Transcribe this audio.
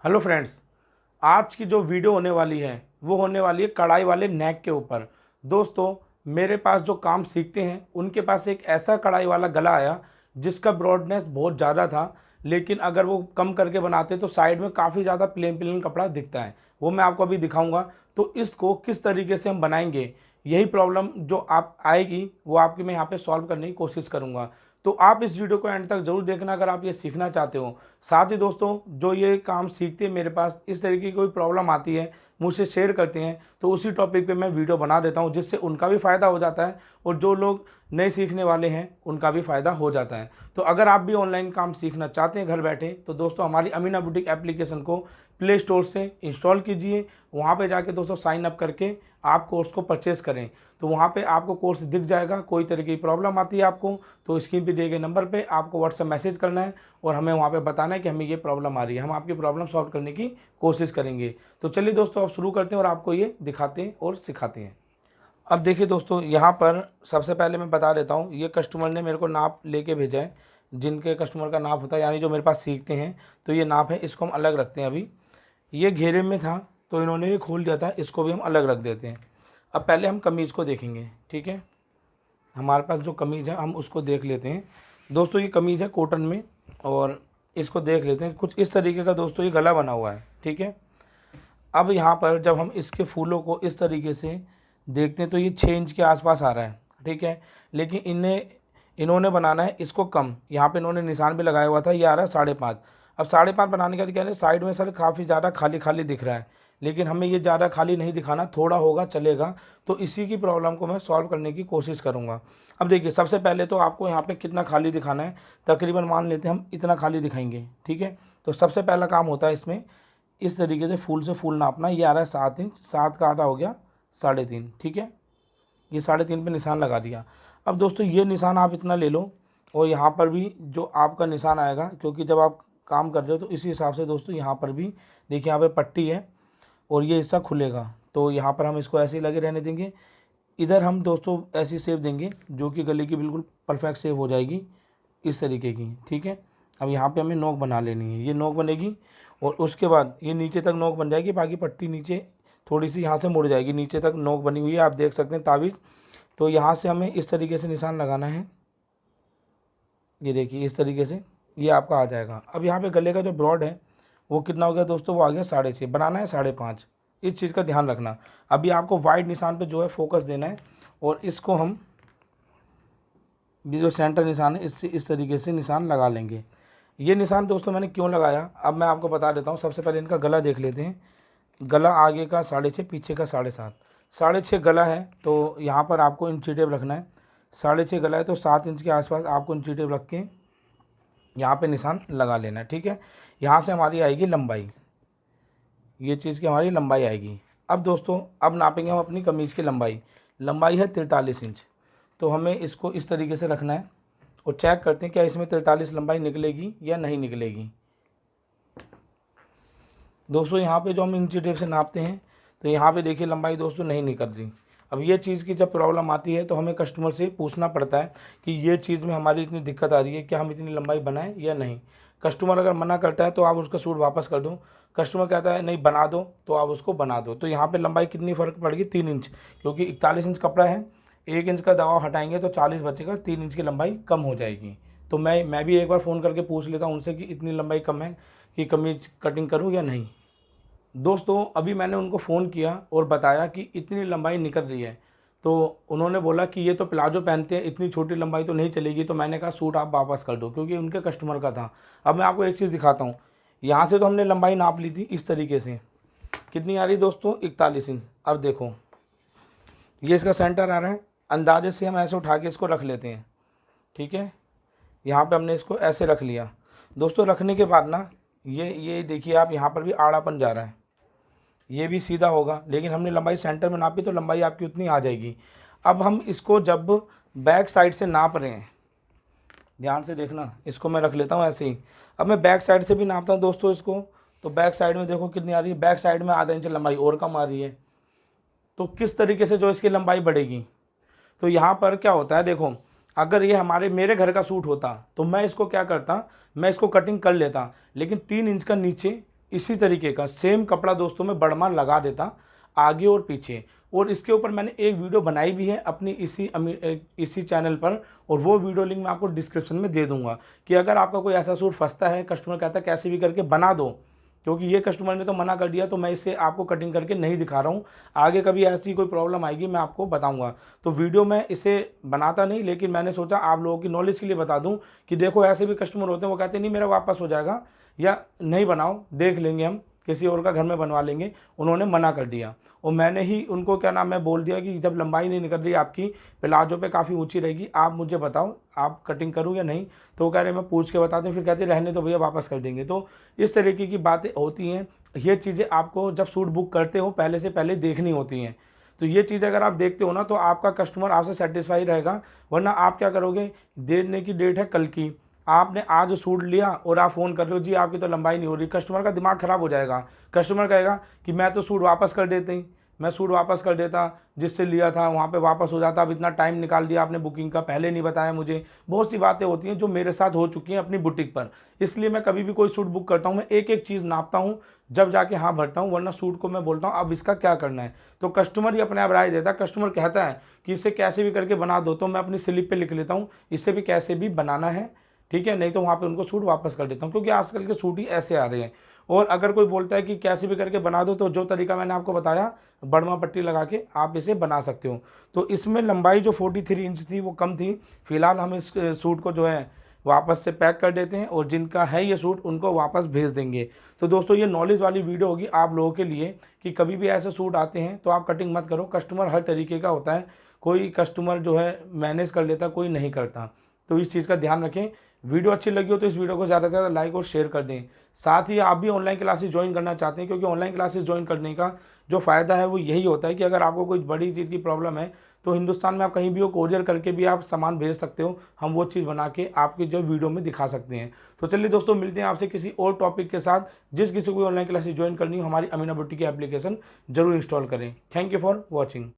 Hello friends, आज की जो वीडियो होने वाली है वो होने वाली है कढ़ाई वाले नेक के ऊपर। दोस्तों, मेरे पास जो काम सीखते हैं उनके पास एक ऐसा कढ़ाई वाला गला आया जिसका ब्रॉडनेस बहुत ज़्यादा था, लेकिन अगर वो कम करके बनाते तो साइड में काफ़ी ज़्यादा प्लेन प्लेन कपड़ा दिखता है। वो मैं आपको अभी दिखाऊंगा। तो इसको किस तरीके से हम बनाएंगे, यही प्रॉब्लम जो आप आएगी वो आपकी मैं यहाँ पे सॉल्व करने की कोशिश करूँगा। तो आप इस वीडियो को एंड तक जरूर देखना अगर आप ये सीखना चाहते हो। साथ ही दोस्तों, जो ये काम सीखते हैं मेरे पास इस तरीके की कोई प्रॉब्लम आती है मुझसे शेयर करते हैं तो उसी टॉपिक पे मैं वीडियो बना देता हूँ, जिससे उनका भी फ़ायदा हो जाता है और जो लोग नए सीखने वाले हैं उनका भी फ़ायदा हो जाता है। तो अगर आप भी ऑनलाइन काम सीखना चाहते हैं घर बैठे, तो दोस्तों हमारी अमीना बुटीक एप्लीकेशन को प्ले स्टोर से इंस्टॉल कीजिए। वहाँ पे जाके दोस्तों साइन अप करके आप कोर्स को परचेज़ करें। तो वहाँ पे आपको कोर्स दिख जाएगा। कोई तरह की प्रॉब्लम आती है आपको तो स्क्रीन पे दिए गए नंबर पे आपको व्हाट्सएप मैसेज करना है और हमें वहाँ पे बताना है कि हमें ये प्रॉब्लम आ रही है। हम आपकी प्रॉब्लम सॉल्व करने की कोशिश करेंगे। तो चलिए दोस्तों, अब शुरू करते हैं और आपको ये दिखाते हैं और सिखाते हैं। अब देखिए दोस्तों, यहाँ पर सबसे पहले मैं बता देता हूँ, ये कस्टमर ने मेरे को नाप लेके भेजा है। जिनके कस्टमर का नाप होता है, यानी जो मेरे पास सीखते हैं, तो ये नाप है, इसको हम अलग रखते हैं। अभी ये घेरे में था तो इन्होंने ये खोल दिया था, इसको भी हम अलग रख देते हैं। अब पहले हम कमीज़ को देखेंगे, ठीक है। हमारे पास जो कमीज़ है हम उसको देख लेते हैं। दोस्तों ये कमीज़ है कॉटन में और इसको देख लेते हैं। कुछ इस तरीके का दोस्तों ये गला बना हुआ है, ठीक है। अब यहाँ पर जब हम इसके फूलों को इस तरीके से देखते हैं तो ये 6 इंच के आसपास आ रहा है, ठीक है। लेकिन इन्होंने बनाना है इसको कम। यहाँ पे इन्होंने निशान भी लगाया हुआ था, ये आ रहा है 5.5। अब 5.5 बनाने का क्या है, साइड में सर काफ़ी ज़्यादा खाली खाली दिख रहा है, लेकिन हमें ये ज़्यादा खाली नहीं दिखाना, थोड़ा होगा चलेगा। तो इसी की प्रॉब्लम को मैं सॉल्व करने की कोशिश करूँगा। अब देखिए, सबसे पहले तो आपको यहाँ पे कितना खाली दिखाना है, तकरीबन मान लेते हैं हम इतना खाली दिखाएंगे, ठीक है। तो सबसे पहला काम होता है इसमें इस तरीके से फूल से फूल नापना। ये आ रहा है 7 इंच, 7 का आधा हो गया 3.5, ठीक है। ये 3.5 पे निशान लगा दिया। अब दोस्तों ये निशान आप इतना ले लो और यहाँ पर भी जो आपका निशान आएगा, क्योंकि जब आप काम कर रहे हो तो इसी हिसाब से दोस्तों यहाँ पर भी देखिए, यहाँ पे पट्टी है और ये हिस्सा खुलेगा, तो यहाँ पर हम इसको ऐसे ही लगे रहने देंगे। इधर हम दोस्तों ऐसी शेप देंगे जो कि गले की बिल्कुल परफेक्ट शेप हो जाएगी, इस तरीके की, ठीक है। अब यहाँ पे हमें नोक बना लेनी है, ये नोक बनेगी और उसके बाद ये नीचे तक नोक बन जाएगी। बाकी पट्टी नीचे थोड़ी सी यहाँ से मुड़ जाएगी, नीचे तक नोक बनी हुई है, आप देख सकते हैं ताबीज़। तो यहाँ से हमें इस तरीके से निशान लगाना है, ये देखिए इस तरीके से ये आपका आ जाएगा। अब यहाँ पे गले का जो ब्रॉड है वो कितना हो गया दोस्तों, वो आ गया 6.5। बनाना है 5.5, इस चीज़ का ध्यान रखना। अभी आपको वाइड निशान पे जो है फोकस देना है और इसको हम ये जो सेंटर निशान है इससे इस तरीके से निशान लगा लेंगे। ये निशान दोस्तों मैंने क्यों लगाया, अब मैं आपको बता देता हूँ। सबसे पहले इनका गला देख लेते हैं। गला आगे का 6.5, पीछे का 7.5। 6.5 गला है तो यहाँ पर आपको इंची टेप रखना है। 6.5 गला है तो 7 इंच के आसपास आपको इंची टेप रख के यहाँ पे निशान लगा लेना है, ठीक है। यहाँ से हमारी आएगी लंबाई, ये चीज़ की हमारी लंबाई आएगी। अब दोस्तों अब नापेंगे हम अपनी कमीज़ की लंबाई। लंबाई है 43 इंच, तो हमें इसको इस तरीके से रखना है और चेक करते हैं क्या इसमें 43 लंबाई निकलेगी या नहीं निकलेगी। दोस्तों यहाँ पे जो हम इंची टेप से नापते हैं तो यहाँ पे देखिए लंबाई दोस्तों नहीं निकल रही। अब ये चीज़ की जब प्रॉब्लम आती है तो हमें कस्टमर से पूछना पड़ता है कि ये चीज़ में हमारी इतनी दिक्कत आ रही है, क्या हम इतनी लंबाई बनाएं या नहीं। कस्टमर अगर मना करता है तो आप उसका सूट वापस कर दो। कस्टमर कहता है नहीं बना दो, तो आप उसको बना दो। तो यहाँ पर लंबाई कितनी फ़र्क पड़ेगी, 3 इंच, क्योंकि 41 इंच कपड़ा है। 1 इंच का दबाव हटाएंगे तो 40 बचेगा, 3 इंच की लंबाई कम हो जाएगी। तो मैं भी एक बार फ़ोन करके पूछ लेता हूँ उनसे कि इतनी लंबाई कम है कि कमीज कटिंग करूँ या नहीं। दोस्तों अभी मैंने उनको फ़ोन किया और बताया कि इतनी लंबाई निकल रही है, तो उन्होंने बोला कि ये तो प्लाजो पहनते हैं, इतनी छोटी लंबाई तो नहीं चलेगी। तो मैंने कहा सूट आप वापस कर दो, क्योंकि उनके कस्टमर का था। अब मैं आपको एक चीज़ दिखाता हूँ। यहाँ से तो हमने लंबाई नाप ली थी इस तरीके से, कितनी आ रही दोस्तों, 41 इंच। अब देखो ये इसका सेंटर आ रहा है, अंदाजे से हम ऐसे उठा के इसको रख लेते हैं, ठीक है। यहाँ पे हमने इसको ऐसे रख लिया दोस्तों। रखने के बाद ना ये देखिए आप, यहाँ पर भी आड़ापन जा रहा है, ये भी सीधा होगा, लेकिन हमने लंबाई सेंटर में नापी तो लंबाई आपकी उतनी आ जाएगी। अब हम इसको जब बैक साइड से नाप रहे हैं, ध्यान से देखना, इसको मैं रख लेता हूँ ऐसे ही। अब मैं बैक साइड से भी नापता हूँ दोस्तों इसको, तो बैक साइड में देखो कितनी आ रही है, बैक साइड में आधा इंच लंबाई और कम आ रही है। तो किस तरीके से जो इसकी लंबाई बढ़ेगी, तो यहाँ पर क्या होता है देखो, अगर ये मेरे घर का सूट होता तो मैं इसको क्या करता, मैं इसको कटिंग कर लेता, लेकिन 3 इंच का नीचे इसी तरीके का सेम कपड़ा दोस्तों मैं बड़मा लगा देता आगे और पीछे। और इसके ऊपर मैंने एक वीडियो बनाई भी है अपनी इसी चैनल पर, और वो वीडियो लिंक मैं आपको डिस्क्रिप्शन में दे दूंगा कि अगर आपका कोई ऐसा सूट फंसता है, कस्टमर कहता है कैसे भी करके बना दो, क्योंकि ये कस्टमर ने तो मना कर दिया, तो मैं इसे आपको कटिंग करके नहीं दिखा रहा हूँ। आगे कभी ऐसी कोई प्रॉब्लम आएगी मैं आपको बताऊंगा। तो वीडियो मैं इसे बनाता नहीं, लेकिन मैंने सोचा आप लोगों की नॉलेज के लिए बता दूं कि देखो ऐसे भी कस्टमर होते हैं, वो कहते हैं नहीं मेरा वापस हो जाएगा या नहीं बनाओ, देख लेंगे हम, किसी और का घर में बनवा लेंगे। उन्होंने मना कर दिया और मैंने ही उनको क्या नाम है बोल दिया कि जब लंबाई नहीं निकल रही आपकी, प्लाजो पे काफ़ी ऊंची रहेगी, आप मुझे बताओ आप कटिंग करूँ या नहीं। तो वो कह रहे मैं पूछ के बताते हैं, फिर कहते रहने तो भैया वापस कर देंगे। तो इस तरीके की बातें होती हैं। ये चीज़ें आपको जब सूट बुक करते हो पहले से पहले देखनी होती हैं। तो ये चीज़ अगर आप देखते हो ना तो आपका कस्टमर आपसे सेटिस्फाई रहेगा। वरना आप क्या करोगे, देने की डेट है कल की, आपने आज सूट लिया और आप फ़ोन कर रहे हो जी आपकी तो लंबाई नहीं हो रही, कस्टमर का दिमाग ख़राब हो जाएगा। कस्टमर कहेगा कि मैं तो सूट वापस कर देती, मैं सूट वापस कर देता, जिससे लिया था वहाँ पे वापस हो जाता, अब इतना टाइम निकाल दिया आपने बुकिंग का, पहले नहीं बताया मुझे। बहुत सी बातें होती हैं जो मेरे साथ हो चुकी हैं अपनी बुटीक पर। इसलिए मैं कभी भी कोई सूट बुक करता हूँ मैं एक एक चीज़ नापता हूँ, जब जाके हाँ भरता हूँ, वरना सूट को मैं बोलता हूँ अब इसका क्या करना है। तो कस्टमर ही अपने आप राय देता है। कस्टमर कहता है कि इसे कैसे भी करके बना दो, तो मैं अपनी स्लिप पे लिख लेता हूँ इसे भी कैसे भी बनाना है, ठीक है, नहीं तो वहाँ पे उनको सूट वापस कर देता हूँ, क्योंकि आजकल के सूट ही ऐसे आ रहे हैं। और अगर कोई बोलता है कि कैसे भी करके बना दो, तो जो तरीका मैंने आपको बताया बड़मा पट्टी लगा के आप इसे बना सकते हो। तो इसमें लंबाई जो 43 इंच थी वो कम थी। फिलहाल हम इस सूट को जो है वापस से पैक कर देते हैं और जिनका है ये सूट उनको वापस भेज देंगे। तो दोस्तों ये नॉलेज वाली वीडियो होगी आप लोगों के लिए कि कभी भी ऐसे सूट आते हैं तो आप कटिंग मत करो। कस्टमर हर तरीके का होता है, कोई कस्टमर जो है मैनेज कर लेता, कोई नहीं करता। तो इस चीज़ का ध्यान रखें। वीडियो अच्छी लगी हो तो इस वीडियो को ज़्यादा से ज़्यादा लाइक और शेयर कर दें। साथ ही आप भी ऑनलाइन क्लासेस ज्वाइन करना चाहते हैं, क्योंकि ऑनलाइन क्लासेस ज्वाइन करने का जो फ़ायदा है वो यही होता है कि अगर आपको कोई बड़ी चीज़ की प्रॉब्लम है तो हिंदुस्तान में आप कहीं भी हो कोरियर करके भी आप सामान भेज सकते हो। हम वो चीज़ बना के आपकी जो वीडियो में दिखा सकते हैं। तो चलिए दोस्तों मिलते हैं आपसे किसी और टॉपिक के साथ। जिस किसी को ऑनलाइन क्लासेस ज्वाइन करनी हो हमारी अमीना बुटीक की एप्लीकेशन जरूर इंस्टॉल करें। Thank you for watching.